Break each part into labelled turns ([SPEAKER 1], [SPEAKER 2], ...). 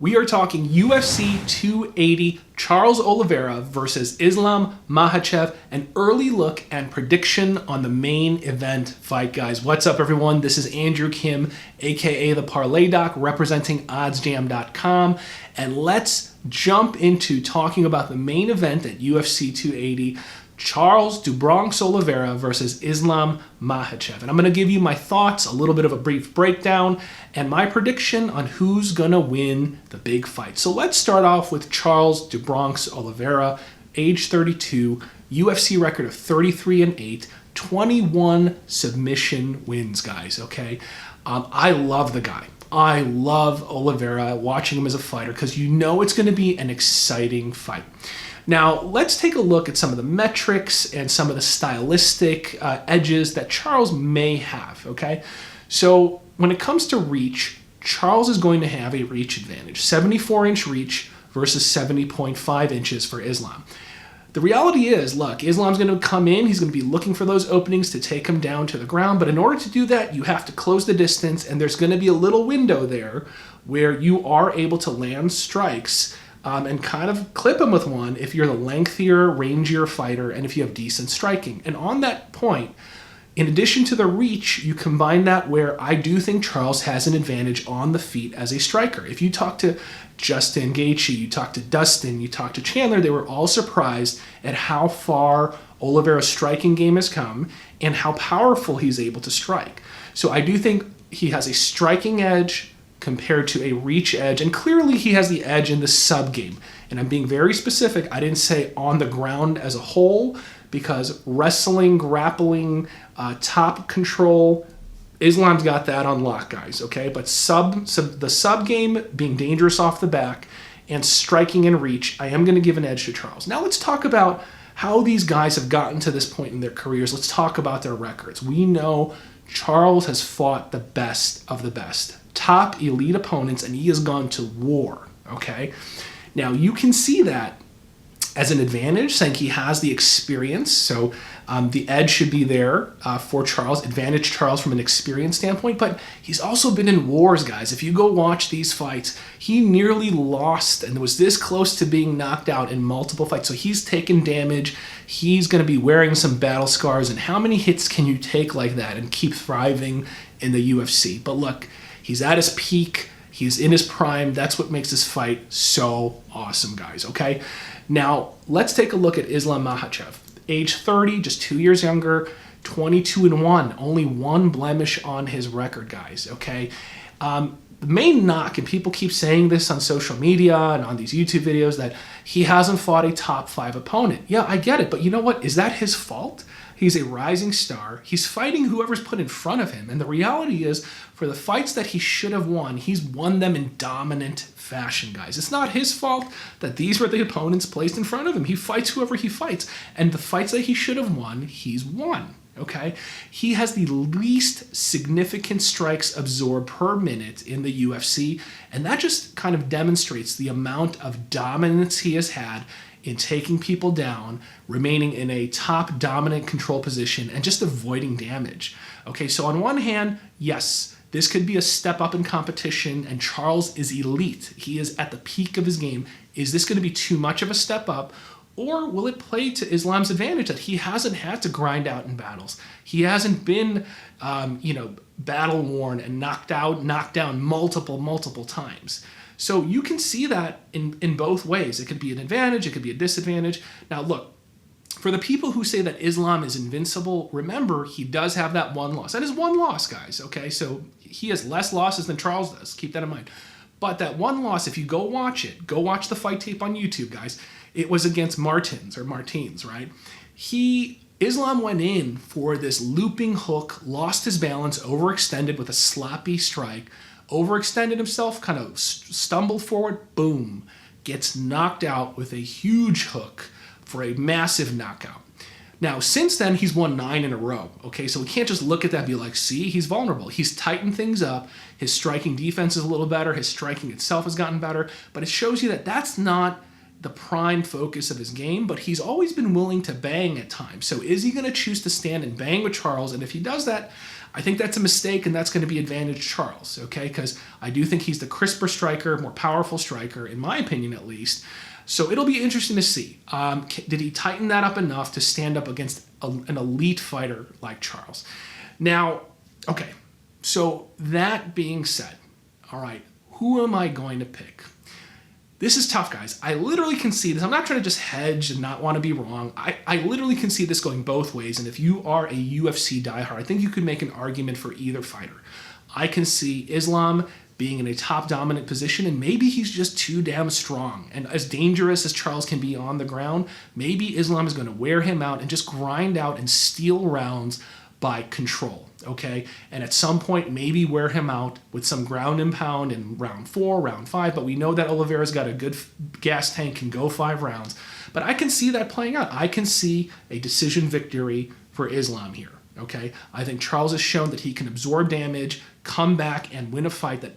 [SPEAKER 1] We are talking UFC 280, Charles Oliveira versus Islam Makhachev, an early look and prediction on the main event fight, guys. What's up, everyone? This is Andrew Kim, aka the Parlay Doc, representing OddsJam.com, and let's jump into talking about the main event at UFC 280, Charles Oliveira versus Islam Makhachev. And I'm going to give you my thoughts, a little bit of a brief breakdown, and my prediction on who's going to win the big fight. So let's start off with Charles Oliveira, age 32, UFC record of 33-8, 21 submission wins, guys, okay? I love the guy. I love Oliveira, watching him as a fighter, because you know it's going to be an exciting fight. Now, let's take a look at some of the metrics and some of the stylistic edges that Charles may have, okay? So when it comes to reach, Charles is going to have a reach advantage, 74-inch reach versus 70.5 inches for Islam. The reality is, look, Islam's going to come in, he's going to be looking for those openings to take him down to the ground, but in order to do that, you have to close the distance, and there's going to be a little window there where you are able to land strikes and kind of clip him with one if you're the lengthier, rangier fighter and if you have decent striking. And on that point, in addition to the reach, you combine that where I do think Charles has an advantage on the feet as a striker. If you talk to Justin Gaethje, you talk to Dustin, you talk to Chandler, they were all surprised at how far Oliveira's striking game has come and how powerful he's able to strike. So I do think he has a striking edge compared to a reach edge, and clearly he has the edge in the sub game. And I'm being very specific. I didn't say on the ground as a whole, because wrestling, grappling, top control, Islam's got that on lock, guys, okay? But the sub game, being dangerous off the back, and striking and reach, I am going to give an edge to Charles. Now let's talk about how these guys have gotten to this point in their careers. Let's talk about their records. We know Charles has fought the best of the best, top elite opponents, and he has gone to war, okay? Now, you can see that as an advantage, saying he has the experience, so the edge should be there for Charles, advantage Charles from an experience standpoint, but he's also been in wars, guys. If you go watch these fights, he nearly lost and was this close to being knocked out in multiple fights, so he's taken damage. He's going to be wearing some battle scars, and how many hits can you take like that and keep thriving in the UFC? But look, he's at his peak. He's in his prime. That's what makes this fight so awesome, guys, okay? Now, let's take a look at Islam Makhachev. Age 30, just 2 years younger, 22-1, only one blemish on his record, guys, okay? The main knock, and people keep saying this on social media and on these YouTube videos, that he hasn't fought a top 5 opponent. Yeah, I get it, but you know what? Is that his fault? He's a rising star. He's fighting whoever's put in front of him. And the reality is, for the fights that he should have won, he's won them in dominant fashion, guys. It's not his fault that these were the opponents placed in front of him. He fights whoever he fights. And the fights that he should have won, he's won. Okay? He has the least significant strikes absorbed per minute in the UFC. And that just kind of demonstrates the amount of dominance he has had in taking people down, remaining in a top dominant control position, and just avoiding damage. Okay, so on one hand, yes, this could be a step up in competition, and Charles is elite. He is at the peak of his game. Is this going to be too much of a step up, or will it play to Islam's advantage that he hasn't had to grind out in battles? He hasn't been, battle worn and knocked down multiple times. So you can see that in both ways. It could be an advantage, it could be a disadvantage. Now look, for the people who say that Islam is invincible, remember, he does have that one loss. That is one loss, guys, okay? So he has less losses than Charles does. Keep that in mind. But that one loss, if you go watch it, go watch the fight tape on YouTube, guys. It was against Martins, right? Islam went in for this looping hook, lost his balance, overextended with a sloppy strike, overextended himself, kind of stumbled forward, boom, gets knocked out with a huge hook for a massive knockout. Now, since then, he's won 9 in a row, okay? So we can't just look at that and be like, see, he's vulnerable. He's tightened things up. His striking defense is a little better. His striking itself has gotten better. But it shows you that that's not the prime focus of his game, but he's always been willing to bang at times. So is he going to choose to stand and bang with Charles? And if he does that, I think that's a mistake, and that's going to be advantage Charles, okay? Because I do think he's the crisper striker, more powerful striker, in my opinion at least. So it'll be interesting to see. Did he tighten that up enough to stand up against an elite fighter like Charles? Now, okay, so that being said, all right, who am I going to pick? This is tough, guys. I literally can see this. I'm not trying to just hedge and not want to be wrong. I literally can see this going both ways. And if you are a UFC diehard, I think you could make an argument for either fighter. I can see Islam being in a top dominant position, and maybe he's just too damn strong. And as dangerous as Charles can be on the ground, maybe Islam is going to wear him out and just grind out and steal rounds by control, okay? And at some point, maybe wear him out with some ground and pound in round 4, round 5, but we know that Oliveira's got a good gas tank, can go 5 rounds. But I can see that playing out. I can see a decision victory for Islam here, okay? I think Charles has shown that he can absorb damage, come back, and win a fight that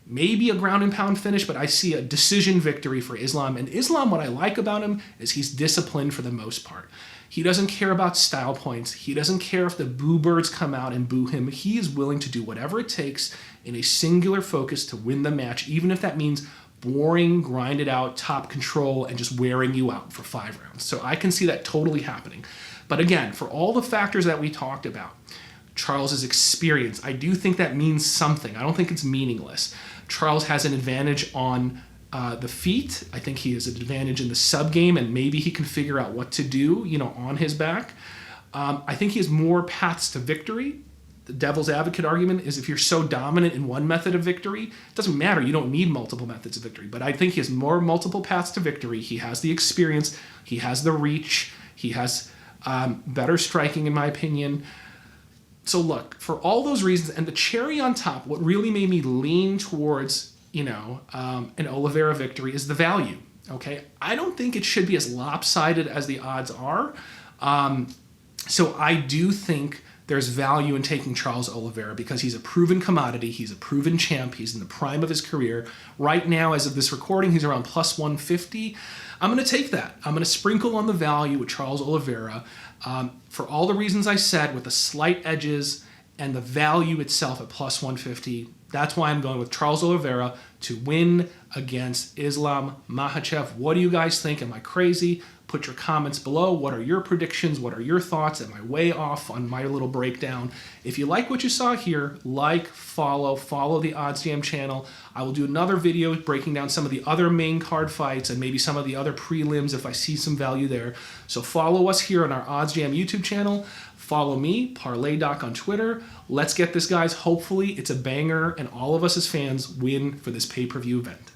[SPEAKER 1] maybe a ground and pound finish, but I see a decision victory for Islam. And Islam, what I like about him is he's disciplined for the most part. He doesn't care about style points. He doesn't care if the boo birds come out and boo him. He is willing to do whatever it takes in a singular focus to win the match, even if that means boring, grinded out, top control, and just wearing you out for 5 rounds. So I can see that totally happening. But again, for all the factors that we talked about, Charles's experience, I do think that means something. I don't think it's meaningless. Charles has an advantage on the feet. I think he has an advantage in the sub game, and maybe he can figure out what to do, on his back. I think he has more paths to victory. The devil's advocate argument is if you're so dominant in one method of victory, it doesn't matter. You don't need multiple methods of victory. But I think he has more multiple paths to victory. He has the experience. He has the reach. He has better striking, in my opinion. So look, for all those reasons, and the cherry on top, what really made me lean towards, an Oliveira victory is the value, okay? I don't think it should be as lopsided as the odds are. So I do think there's value in taking Charles Oliveira because he's a proven commodity. He's a proven champ. He's in the prime of his career. Right now, as of this recording, he's around plus 150. I'm going to take that. I'm going to sprinkle on the value with Charles Oliveira for all the reasons I said, with the slight edges and the value itself at plus 150. That's why I'm going with Charles Oliveira to win against Islam Makhachev. What do you guys think? Am I crazy? Put your comments below. What are your predictions? What are your thoughts? Am I way off on my little breakdown? If you like what you saw here, follow the OddsJam channel. I will do another video breaking down some of the other main card fights and maybe some of the other prelims if I see some value there. So follow us here on our OddsJam YouTube channel. Follow me, Parlay Doc, on Twitter. Let's get this, guys. Hopefully it's a banger and all of us as fans win for this pay-per-view event.